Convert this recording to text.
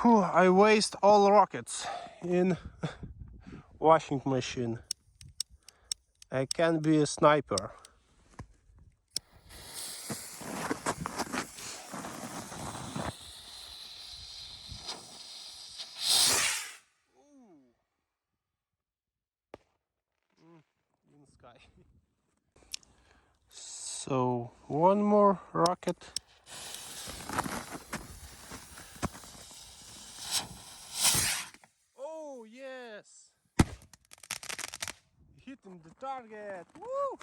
Whew, I waste all rockets in washing machine. I can be a sniper. In sky. So one more rocket. Oh yes! Hitting the target! Woo!